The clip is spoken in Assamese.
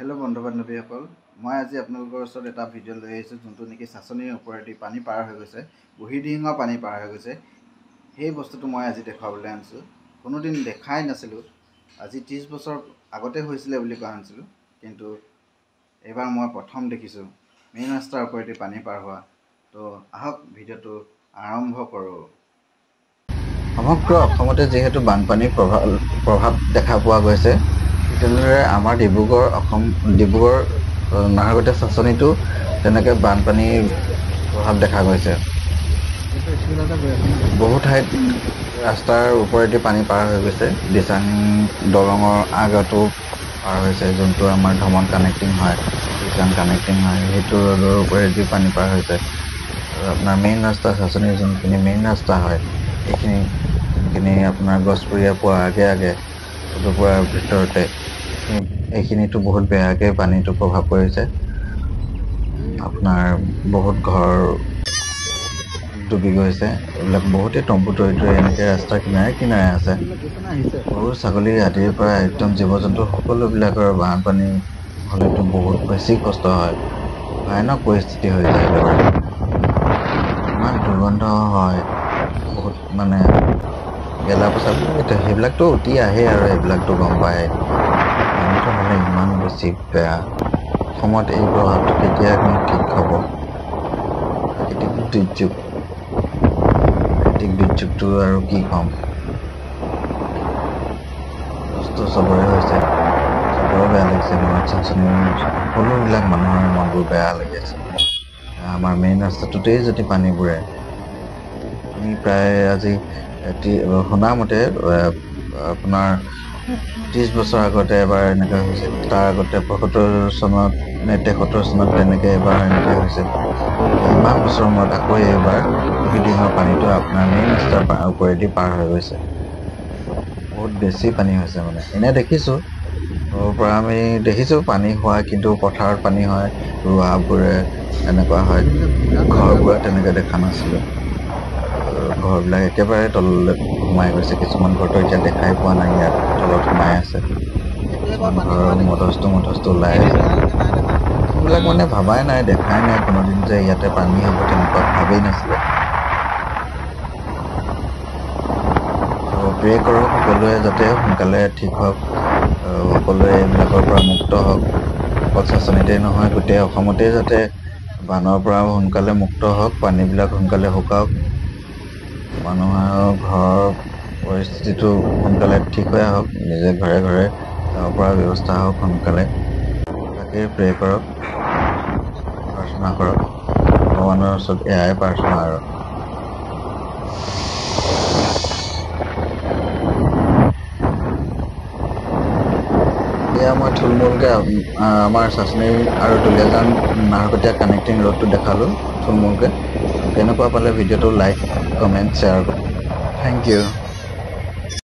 হেল্ল' বন্ধু বান্ধৱীসকল, মই আজি আপোনালোকৰ ওচৰত এটা ভিডিঅ' লৈ আহিছোঁ যোনটো নেকি চাচনিৰ ওপৰেদি পানী পাৰ হৈ গৈছে, বুঢ়ীদিহিঙৰ পানী পাৰ হৈ গৈছে। সেই বস্তুটো মই আজি দেখুৱাবলৈ আনিছোঁ। কোনোদিন দেখাই নাছিলোঁ। আজি 30 বছৰ আগতে হৈছিলে বুলি কোৱা নাছিলোঁ, কিন্তু এইবাৰ মই প্ৰথম দেখিছোঁ মেইন ৰাস্তাৰ ওপৰেদি পানী পাৰ হোৱা। তো আহক ভিডিঅ'টো আৰম্ভ কৰোঁ। সমগ্ৰ অসমতে যিহেতু বানপানীৰ প্ৰভাৱ দেখা পোৱা গৈছে, তেনেদৰে আমাৰ ডিব্ৰুগড় নাহৰকটীয়া চাচনিতো তেনেকৈ বানপানীৰ প্ৰভাৱ দেখা গৈছে। বহু ঠাইত ৰাস্তাৰ ওপৰেদি পানী পাৰ হৈ গৈছে। দিচাং দলঙৰ আগতো পাৰ হৈছে, যোনটো আমাৰ ধমন কানেক্টিং হয়, দিচাং কানেক্টিং হয়, সেইটো ৰোডৰ ওপৰেদি পানী পাৰ হৈছে। আপোনাৰ মেইন ৰাস্তা চাচনিৰ যোনখিনি মেইন ৰাস্তা হয়, যোনখিনি আপোনাৰ গছপুৰীয়া পোৱাৰ আগে পুথুপুৰাৰ ভিতৰতে এইখিনিতো বহুত বেয়াকৈ পানীটো প্ৰভাৱ পৰিছে। আপোনাৰ বহুত ঘৰ ডুবি গৈছে। এইবিলাক বহুতেই তম্বু তৰি এনেকৈ ৰাস্তাৰ কিনাৰে আছে। গৰু ছাগলী আদিৰ পৰা একদম জীৱ জন্তু সকলোবিলাকৰ বানপানী হ'লেতো বহুত বেছি কষ্ট হয়, ভয়ানক পৰিস্থিতি হৈ যায়। একেবাৰে ইমান দুৰ্গন্ধ হয়, বহুত গেলা পচাবিলাক সেইবিলাকতো উটি আহে, আৰু সেইবিলাকতো গম পায়। পানীটো হ'লে ইমান বেছি বেয়া। অসমত এই প্ৰভাৱটো কেতিয়ানো ঠিক হ'ব? প্ৰাকৃতিক দুৰ্যোগটো আৰু কি ক'ম, কষ্ট চবৰে হৈছে, চবৰে বেয়া লাগিছে। মনত চাচনিৰ সকলোবিলাক মানুহৰ মনবোৰ বেয়া লাগি আছে। আমাৰ মেইন ৰাস্তাটোতেই যদি পানী বুৰে, আমি প্ৰায় আজি শুনামতে আপোনাৰ 30 বছৰ আগতে এবাৰ এনেকৈ হৈছিল। তাৰ আগতে 75 চনত নে 73 চনত তেনেকৈ এবাৰ এনেকৈ হৈছিল। ইমান বছৰৰ মূৰত আকৌ এইবাৰ বুঢ়ীদিহিঙৰ পানীটো আপোনাৰ মেইন ৰাস্তাৰ ওপৰেদি পাৰ হৈ গৈছে। বহুত বেছি পানী হৈছে। এনে দেখিছোঁ, সৰুৰ পৰা আমি দেখিছোঁ পানী হোৱা, কিন্তু পথাৰত পানী হয়, ৰোৱাবোৰে এনেকুৱা হয়, ঘৰবোৰে তেনেকৈ দেখা নাছিলোঁ। ঘৰবিলাক একেবাৰে তললৈ সোমাই গৈছে। কিছুমান ঘৰটো এতিয়া দেখাই পোৱা নাই, ইয়াত তলত সোমাই আছে। কিছুমান ঘৰৰ মধস্তু ওলাই আছে। সেইবিলাক ভাবাই নাই, দেখাই নাই কোনোদিন যে ইয়াতে পানী হ'ব, তেনেকুৱা ভাবেই নাছিলে। প্ৰে কৰোঁ সকলোৱে যাতে সোনকালে ঠিক হওক, সকলোৱে এইবিলাকৰ পৰা মুক্ত হওক। অকল চাচনিতেই নহয়, গোটেই অসমতেই যাতে বানৰ পৰা সোনকালে মুক্ত হওক, পানীবিলাক সোনকালে শুকাওক, মানুহৰ ঘৰৰ পৰিস্থিতিটো সোনকালে ঠিক হৈ আহক, নিজে ঘৰে ঘৰে যাব পৰা ব্যৱস্থা হওক সোনকালে। তাকেই প্ৰে কৰক, প্ৰাৰ্থনা কৰক। ভগৱানৰ ওচৰত এয়াই প্ৰাৰ্থনা। আৰু এয়া মই থুলমূলকৈ আমাৰ চাচনি আৰু দুলীয়াজান নাহৰকটীয়া কানেক্টিং ৰোডটো দেখালোঁ থুলমূলকৈ। কেনেকুৱা পালে ভিডিঅ'টো লাইক, কমেণ্ট, শ্বেয়াৰ কৰক। Thank U.